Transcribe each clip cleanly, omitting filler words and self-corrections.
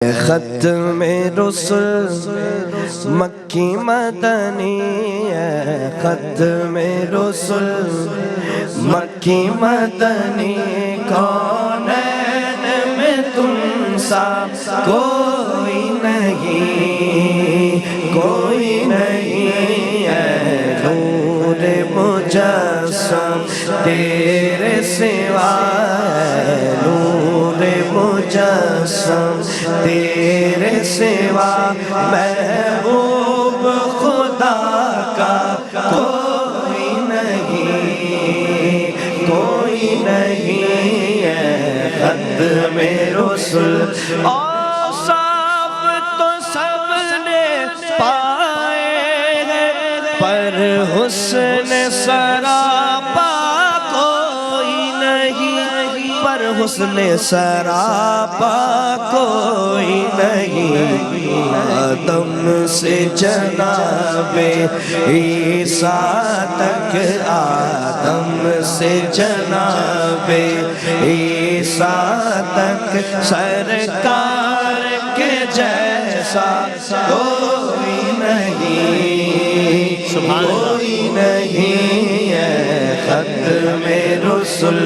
ختم رسل مکی مدنی ہے، ختم رسل مکی مدنی، کونین میں تم سا کوئی نہیں، کوئی نہیں ہے، نور مجسم تیرے سوا ہے، نور مجسم تیرے سوا، محبوب خدا کا کوئی نہیں، کوئی نہیں ہے، ختم رسل اور سب تو سب نے پائے ہیں، پر حسن سراپا کوئی نہیں، پر حسن سراپا کوئی نہیں، آدم سے جناب عیسیٰ تک، آدم سے جناب عیسیٰ تک، سرکار کے جیسا کوئی نہیں، کوئی نہیں ہے، ختم رسل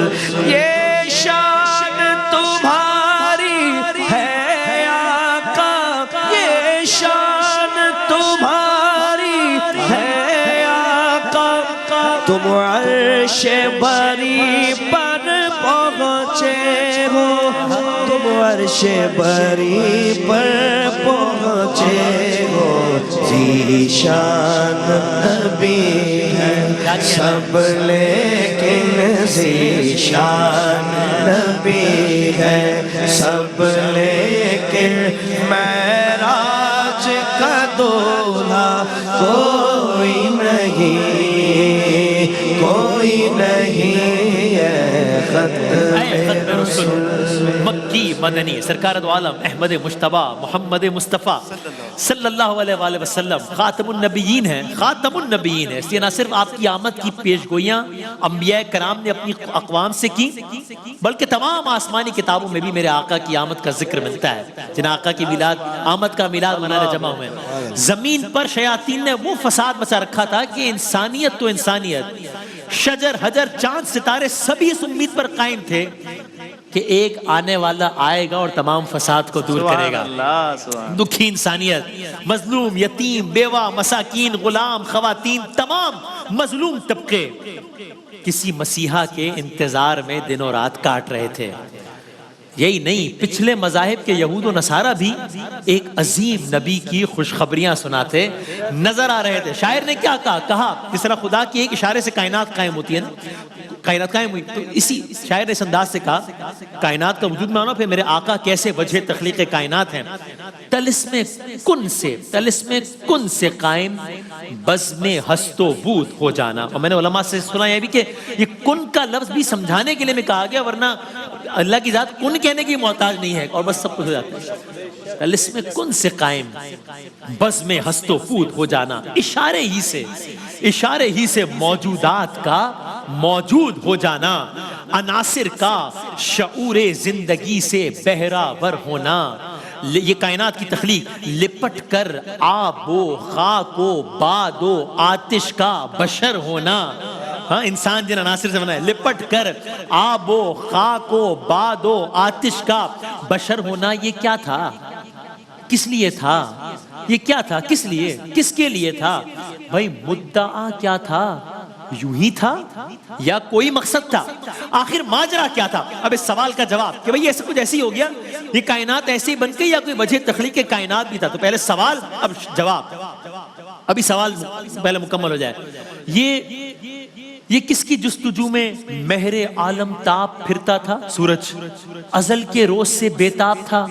یہ شان تمہاری ہے آقا، یہ شان تمہاری ہے آقا، تم عرش بری پر پہنچے ہو، تم عرش بری پر پہنچے ہو، ذیشان نبی ہے سب لیکن ذیشان نبی ہے سب لیکن، معراج کا دولہا کوئی نہیں، کوئی نہیں ہے، ختم رسل مکی مدنی سرکار دو عالم احمد مجتبی محمد مصطفیٰ صلی اللہ علیہ وآلہ وسلم خاتم النبیین ہیں، خاتم النبیین ہیں، اس لیے نہ صرف آپ کی آمد کی پیشگوئیاں انبیاء کرام نے اپنی اقوام سے کی، بلکہ تمام آسمانی کتابوں میں بھی میرے آقا کی آمد کا ذکر ملتا ہے، جن آقا کی میلاد آمد کا میلاد منانے جمع ہوئے۔ زمین پر شیاطین نے وہ فساد مچا رکھا تھا کہ انسانیت تو انسانیت، شجر حجر چاند ستارے سبھی اس امید پر قائم تھے کہ ایک آنے والا آئے گا اور تمام فساد کو دور کرے گا۔ دکھی انسانیت، مظلوم، یتیم، بیوہ، مساکین، غلام، خواتین، تمام مظلوم طبقے کسی مسیحا کے انتظار میں دن و رات کاٹ رہے تھے۔ یہی نہیں، پچھلے مذاہب کے یہود و نصارہ بھی ایک عظیم نبی کی خوشخبریاں سناتے نظر آ رہے تھے۔ شاعر نے کیا کہا جس طرح خدا کی ایک اشارے سے کائنات قائم ہوتی ہے نا، کائنات قائم ہوئی، تو اسی شاعر نے اس انداز سے کہا کائنات کا وجود مانو، پھر میرے آقا کیسے وجہ تخلیق کائنات ہیں، طلسم کن سے قائم بزم ہست و بود ہو جانا۔ اور میں نے علماء سے سنا یہ بھی کہ یہ کن کا لفظ بھی سمجھانے کے لیے میں کہا گیا، ورنہ اللہ کی ذات کن کہنے کی محتاج نہیں ہے اور بس سب کچھ ہو جاتا ہے۔ طلسم کن سے قائم بزم ہست و بود ہو جانا، اشارے ہی سے موجودات کا موجود ہو جانا، عناصر کا شعور زندگی سے بہرہ ور ہونا، یہ کائنات کی تخلیق، لپٹ کر آب و خاک و باد و آتش کا بشر ہونا۔ ہاں، انسان جن عناصر سے بنا ہے، لپٹ کر آب و خاک و باد و آتش کا بشر ہونا، یہ کیا تھا؟ کس لیے تھا؟ یہ کیا تھا؟ کس لیے؟ کس کے لیے تھا؟ بھائی مدعا کیا تھا؟ یوں ہی تھا یا کوئی مقصد تھا؟ آخر ماجرا کیا تھا؟ اب اس سوال کا جواب کہ بھئی ایسا کچھ ایسی ہو گیا، یہ کائنات ایسی ہی بن گئی یا کوئی وجہ تخلیق کائنات بھی تھا؟ تو پہلے سوال اب جواب، ابھی سوال پہلے مکمل ہو جائے۔ یہ کس کی جستجو میں مہر عالم تاب پھرتا تھا؟ سورج ازل کے روز سے بےتاب تھا،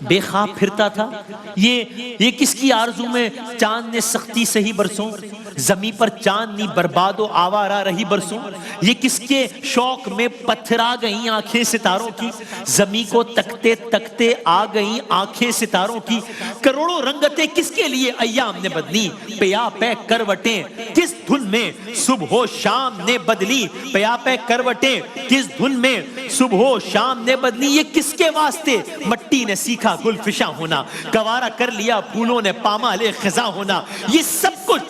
بے خواب پھرتا تھا۔ یہ کس کی آرزو میں چاند نے سختی سے ہی برسوں، زمیں پر چاندنی برباد و آوارہ رہی برسوں۔ یہ کس کے شوق میں پتھرا گئیں آنکھیں ستاروں کی، زمیں کو تکتے تکتے آ گئیں آنکھیں ستاروں کی۔ کروڑوں رنگتیں کس کے لیے ایام نے بدلی، پیا پہ کروٹیں کس دھن میں صبح و شام نے بدلی پیا پہ کروٹیں کس دھن میں صبح و شام نے بدلی یہ کس کے واسطے مٹی نے سیکھا گل فشاں ہونا گوارا کر لیا پھولوں نے پامال خزاں ہونا یہ سب کچھ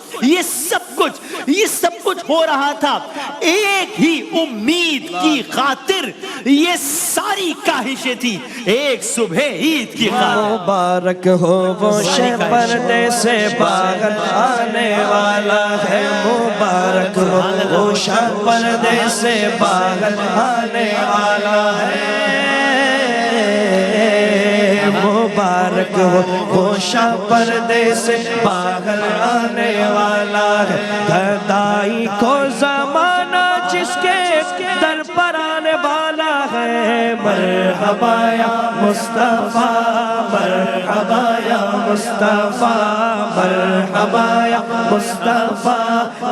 ہو رہا تھا ایک ہی امید کی خاطر یہ ساری کاہشیں تھی ایک صبح عید کی خاطر مبارک ہو وہ شہ پردے سے باہر آنے والا ہے مبارک ہو وہ شہ پردے سے باہر آنے والا ہے مبارک ہو وہ شہ پردے سے باہر آنے والا ہے گدائی کو زمانہ جس کے در پر آنے والا ہے مرحبا یا مصطفیٰ مرحبا یا مصطفیٰ مرحبا یا مصطفیٰ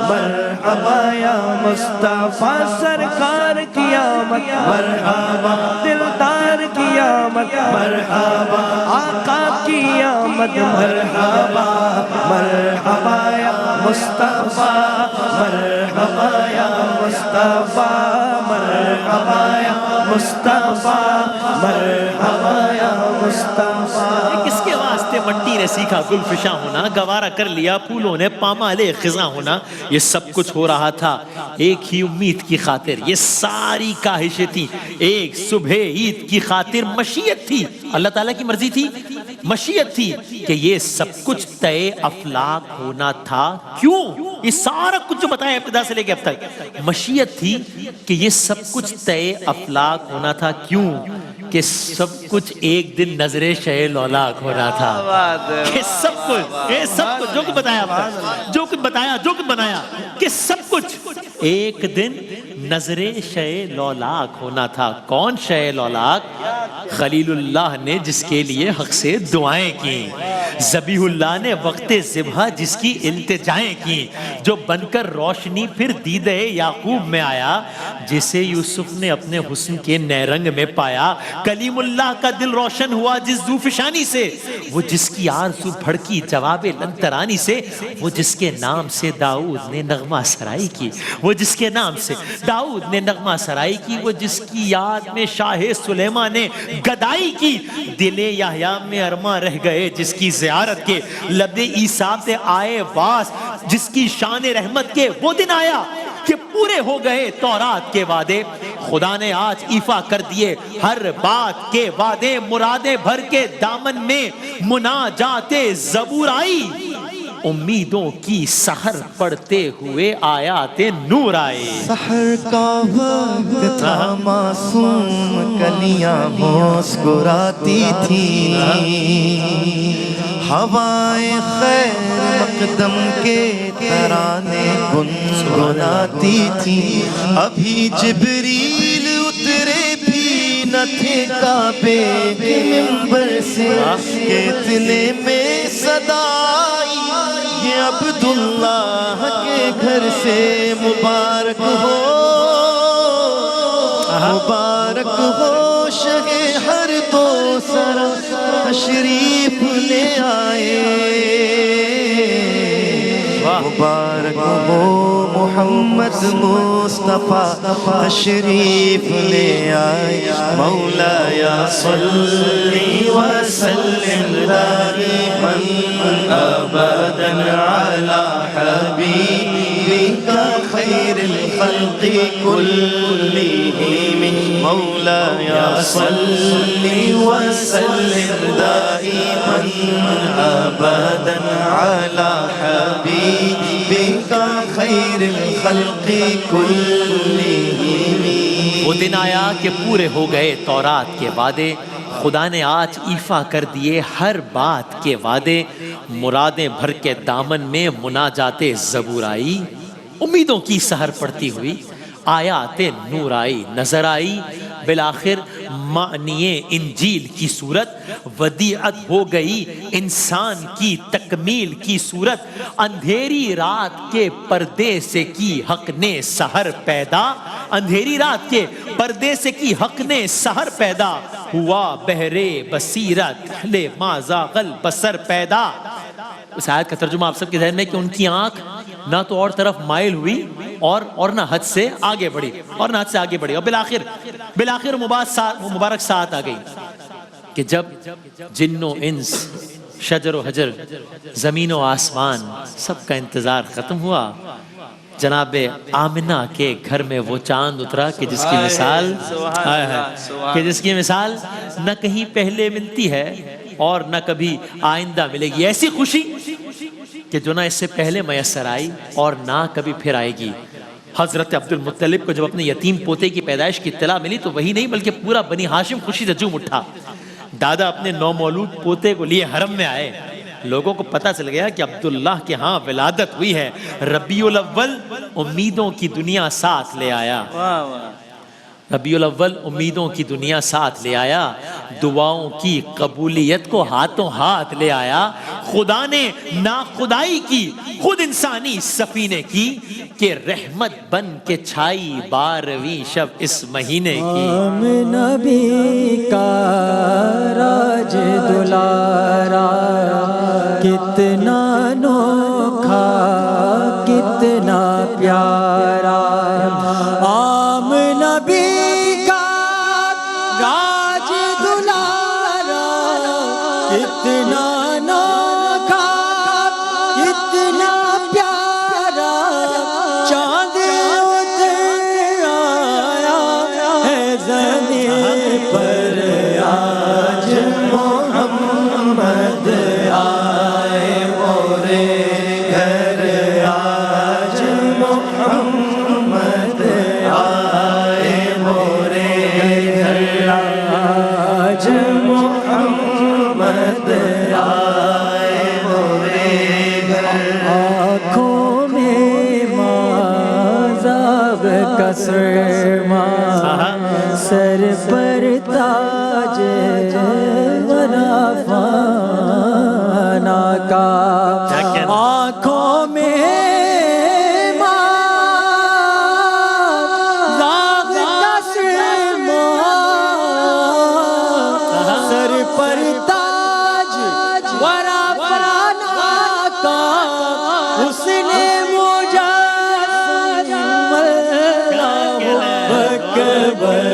مرحبا یا مصطفیٰ سرکار کی آمد مرحبا دلدار کی آمد مرحبا آقا کی آمد مرحبا مرحبا یا مصطفیٰ مرحبا یا مصطفیٰ مرحبا یا مصطفیٰ مرحبا یا مصطفیٰ کس کے واسطے مٹی نے سیکھا گل فشاں ہونا گوارا کر لیا پھولوں نے پامال خزاں ہونا یہ سب کچھ ہو رہا تھا ایک ہی امید کی خاطر یہ ساری کاہشیں تھی ایک صبح عید کی خاطر مشیت تھی اللہ تعالیٰ کی مرضی تھی مشیت تھی کہ یہ سب کچھ طے افلاک ہونا تھا کیوں یہ سارا کچھ جو بتایا ابتدا سے لے کے اب تک مشیت تھی کہ یہ سب کچھ طے افلاک ہونا تھا کیوں کہ سب کچھ ایک دن نظر شہ لولاک ہونا تھا کہ سب کچھ جو کچھ بتایا جو کچھ بتایا جو کچھ بنایا کہ سب کچھ ایک دن نظر شہ لولاک ہونا تھا کون شہ لولاک خلیل اللہ نے جس کے لیے حق سے دعائیں کی ذبیح اللہ نے وقت ذبح جس کی التجائیں کی جو بن کر روشنی پھر دیدہ یعقوب میں آیا جسے یوسف نے اپنے حسن کے نیرنگ میں پایا کلیم اللہ کا دل روشن ہوا جس ذوفشانی سے وہ جس کی آرزو بھڑکی جواب لنترانی سے وہ جس کے نام سے داؤد نے نغمہ سرائی کی وہ جس کے نام سے داؤد نے نغمہ سرائی کی وہ جس کی یاد میں شاہ سلیمان نے گدائی کی دل یحییٰ میں ارماں رہ گئے جس کی زیارت کے لب عیسیٰ سے آئے واس جس کی شان رحمت کے وہ دن آیا کہ پورے ہو گئے تورات کے وعدے خدا نے آج ایفا کر دیے ہر بات کے وعدے مرادیں بھر کے دامن میں مناجات زبور آئی امیدوں کی سحر پڑھتے ہوئے آیات نور آئے سحر کا وقت تھا معصوم کلیاں مسکراتی تھی ہوائیں خیر مقدم کے ترانے گنگناتی تھی ابھی جبریل اترے بھی نہ تھے کعبے کے منبر سے کہ اتنے میں صدا آئی یہ عبداللہ کے گھر سے مبارک ہو شہ ہر دو سر تشریف لے آئے مبارک ہو محمد مصطفیٰ تشریف لے آئے مولایا صلی وسلم دائما ابدا علی حبیبک خیر الخلق کلہم مولایا صلی وسلم دائما ابدا علی حبیبک خیر الخلق کلہم وہ دن آیا کہ پورے ہو گئے تورات کے وعدے خدا نے آج ایفا کر دیے ہر بات کے وعدے مرادیں بھر کے دامن میں مناجات زبور آئی امیدوں کی سحر پڑتی ہوئی آیات نور آئی نظر آئی بالآخر معنی انجیل کی صورت ودیعت ہو گئی انسان کی تکمیل کی صورت اندھیری رات کے پردے سے کی حق نے سحر پیدا اندھیری رات کے پردے سے کی حق نے سحر پیدا ہوا بہرے بصیرت لے ما زاغ البصر پیدا اس آیت کا ترجمہ آپ سب کے ذہن میں کہ ان کی آنکھ نہ تو اور طرف مائل ہوئی اور نہ حد سے آگے بڑھی اور بالآخر مبارک ساتھ آ گئی کہ جب جن و انس، شجر و حجر، زمین و آسمان سب کا انتظار ختم ہوا، جناب آمنہ کے گھر میں وہ چاند اترا کہ جس کی مثال نہ کہیں پہلے ملتی ہے اور نہ کبھی آئندہ ملے گی. ایسی خوشی کہ جو نہ اس سے پہلے میسر آئی اور نہ کبھی پھر آئے گی. حضرت عبد المطلب کو جب اپنے یتیم پوتے کی پیدائش کی اطلاع ملی تو وہی نہیں بلکہ پورا بنی ہاشم خوشی سے جھوم اٹھا. دادا اپنے نومولود پوتے کو لیے حرم میں آئے. لوگوں کو پتہ چل گیا کہ عبداللہ کے ہاں ولادت ہوئی ہے. ربیع الاول امیدوں کی دنیا ساتھ لے آیا. ربیع الاول امیدوں کی دنیا ساتھ لے آیا، دعاؤں کی قبولیت کو ہاتھوں ہاتھ لے آیا. خدا نے ناخدائی کی خود انسانی سفینے کی کہ رحمت بن کے چھائی 12ویں شب اس مہینے کی. نبی کا راج دلارا کتنا انوکھا کتنا پیارا. عام نبی کا راج دلارا کتنا انوکھا کتنا پیارا. چاند اتر آیا ہے زمین پر آج محمد آئے مورے گھر. آج محمد آئے مورے گھر. آج محمد آئے مورے گھر. آنکھوں میں مازاب کا سرما، سر پر تاج ورا فانا کا. آنکھوں میں مازاب کا سرما، سر پر تاج ورا فانا کا. اس نے اکبر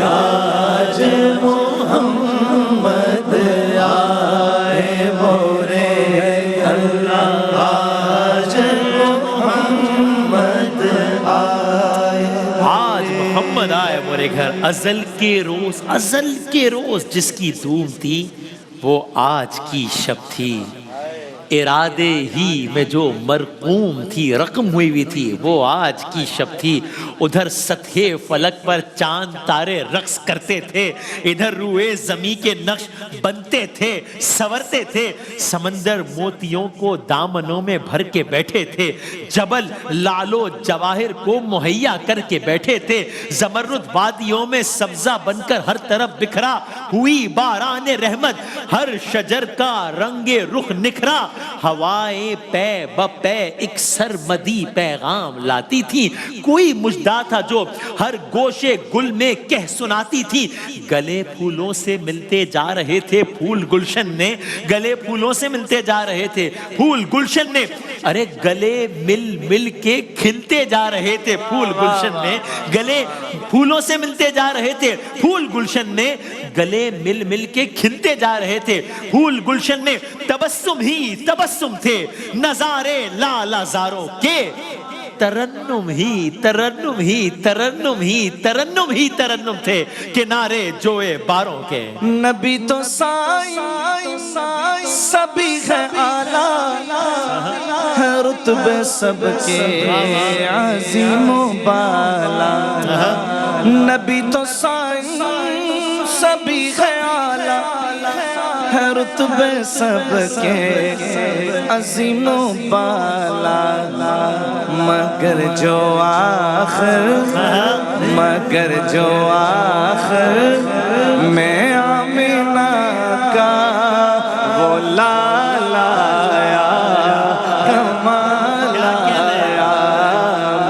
آج محمد آئے مورے اللہ. آج محمد آئے. آج محمد آئے مورے گھر. ازل کے روز جس کی دھوم تھی وہ آج کی شب تھی. ارادے ہی میں جو مرقوم تھی رقم ہوئی تھی وہ آج کی شب تھی. ادھر سطح فلک پر چاند تارے رقص کرتے تھے، ادھر روئے زمین کے نقش بنتے تھے سنورتے تھے. سمندر موتیوں کو دامنوں میں بھر کے بیٹھے تھے، جبل لالو جواہر کو مہیا کر کے بیٹھے تھے. زمرد وادیوں میں سبزہ بن کر ہر طرف بکھرا، ہوئی باران رحمت ہر شجر کا رنگ رخ نکھرا. ہوائیں پے بپے ایک سرمدی پیغام لاتی تھی، کوئی مجدہ تھا جو ہر گوشے گل میں کہہ سناتی تھی. گلے پھولوں سے ملتے جا رہے تھے پھول گلشن میں، گلے پھولوں سے ملتے جا رہے تھے پھول گلشن میں. ارے گلے مل مل کے کھلتے جا رہے تھے پھول گلشن میں، گلے پھولوں سے ملتے جا رہے تھے پھول گلشن میں، گلے مل مل کے کھلتے جا رہے تھے پھول گلشن میں. تبسم ہی تبسم تھے نظارے لالا زاروں کے، ترنم ہی ترنم ہی ترنم ہی ترنم ہی ترنم تھے کنارے جوئے باروں کے. نبی تو سائی سبھی ہے اعلیٰ، ہے رتبے سب کے عظیم و بالا. نبی تو سائی سبھی ہے اعلیٰ، ہے رتبے سب کے عظیم و بالا. مگر جو آخر میں آمینہ کا وہ لالا آیا کمال آیا.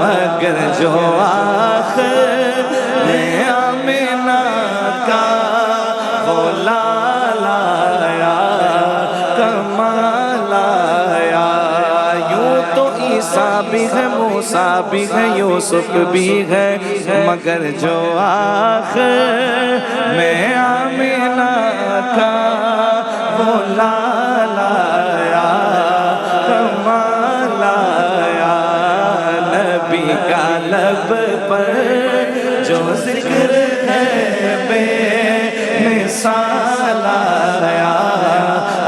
مگر جو آخر میں آمینہ کا وہ لالا آیا کمال آیا. یوں تو عیسیٰ بھی ہے، موسیٰ بھی ہے، یوسف بھی ہے، مگر جو آخر میں آمینہ کا وہ لالا آیا، کمال آیا، نبی کا لب پر جو ذکر ہے بے مثال آیا،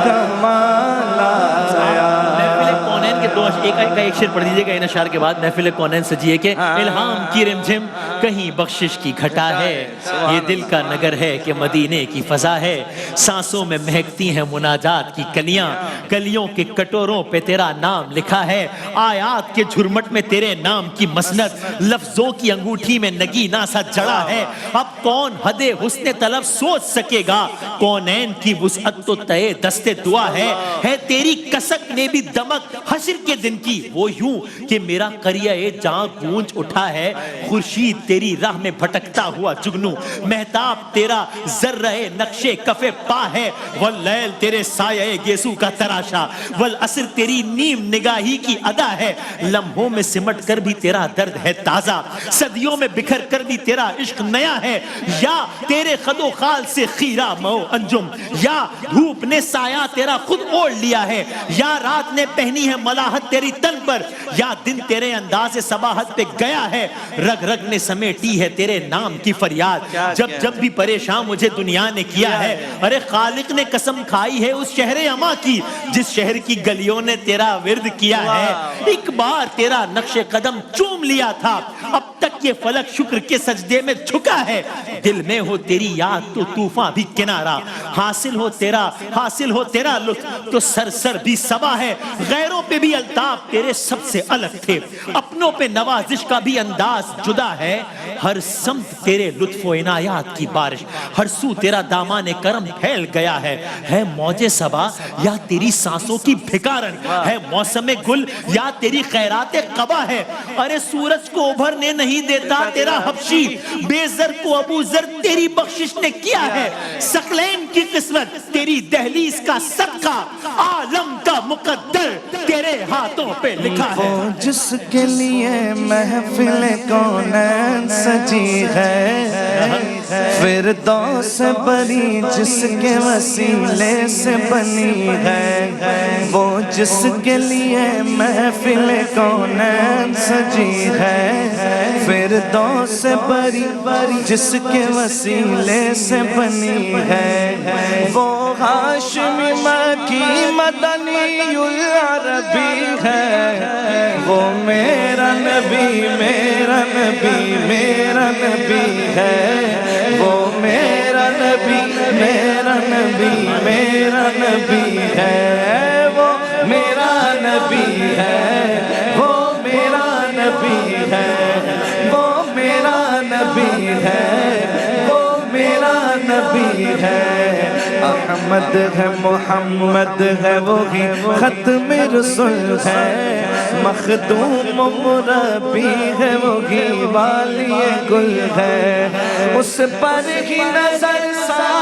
کمال آیا۔ محفل کونین کے دو ایک شعر پڑھ دیجئے گا ان اشعار کے بعد۔ محفل کونین سجیے کہ الہام کی رمجھم کہیں بخشش کی گھٹا ہے، یہ دل کا نگر ہے کہ مدینے کی فضا ہے، سانسوں میں مہکتی ہیں مناجات کی کلیاں، کلیوں کے کٹوروں پہ تیرا نام لکھا ہے، آیات کے جھرمٹ میں تیرے نام کی مسند، لفظوں کی انگوٹھی میں نگینہ سا جڑا ہے، اب کون حد حسن طلب سوچ سکے گا، کونین کی وسعت تو تئے دست دعا ہے تیری کسک میں بھی دمک حشر کے دن کی، وہ یوں کہ میرا قریہ جہاں گونج اٹھا ہے، خورشید تیری راہ میں بھٹکتا ہوا جگنو، مہتاب تیرا ذرہ نقش کف پا ہے، واللیل تیرے سایہ گیسو کا تراشا، والعصر تیری نیم نگاہی کی ادا ہے، لمحوں میں سمٹ کر بھی تیرا درد ہے تازہ، صدیوں میں بکھر کر بھی تیرا عشق نیا ہے، یا تیرے خد و خال سے خیرہ مو انجم، یا دھوپ نے سایہ تیرا خود اوڑھ لیا ہے، یا رات نے پہنی ہے ملاحت تیری تن پر، یا دن تیرے انداز صباحت پہ گیا ہے، رگ رگ نے سمیٹی ہے تیرے نام کی فریاد، جب جب بھی پریشان مجھے دنیا نے کیا ہے، ارے خالق نے قسم کھائی ہے اس شہر اما کی جس شہر کی گلیوں نے تیرا ورد کیا ہے، ایک بار تیرا نقش قدم چوم لیا تھا، اب تک یہ فلک شکر کے سجدے میں جھکا ہے، دل میں ہو تیری یاد تو طوفان بھی کنارہ، حاصل ہو تیرا لطف تو سر بھی صبا ہے، غیروں پہ بھی الطاف تیرے سب سے الگ تھے، اپنوں پہ نوازش کا بھی انداز جدا ہے، ہر سمت تیرے لطف و عنایات کی بارش، ہر سو تیرا دامان کرم پھیل گیا ہے موج صبا یا تیری سانسوں کی بھکارن، ہے موسم گل یا تیری خیرات قبا ہے، ارے سورج کو ابھرنے نہیں دیتا تیرا حبشی، بے زر کو ابو زر تیری بخشش نے کیا ہے، ثقلین کی قسمت تیری دہلیز کا صدقہ، عالم کا مقدر تیرے ہاتھوں پہ لکھا ہے، وہ جس کے لیے محفل کونین سجی ہے، فردوس بری جس کے وسیلے سے بنی ہے، وہ جس کے لیے محفل کونین سجی ہے، فردوس بری جس کے وسیلے سے بنی ہے، وہ ہاشمی مکی مدنی العربی ہے، وہ میرا نبی میرا نبی میرا نبی ہے، وہ میرا نبی میرا نبی میرا نبی ہے، وہ میرا نبی ہے، وہ میرا نبی ہے، وہ میرا نبی ہے، وہ میرا نبی ہے، احمد ہے محمد ہے وہی ختم رسول ہے، مخدوم و مربی ہے وہی والی گل ہے، اس پر ہی نظر سا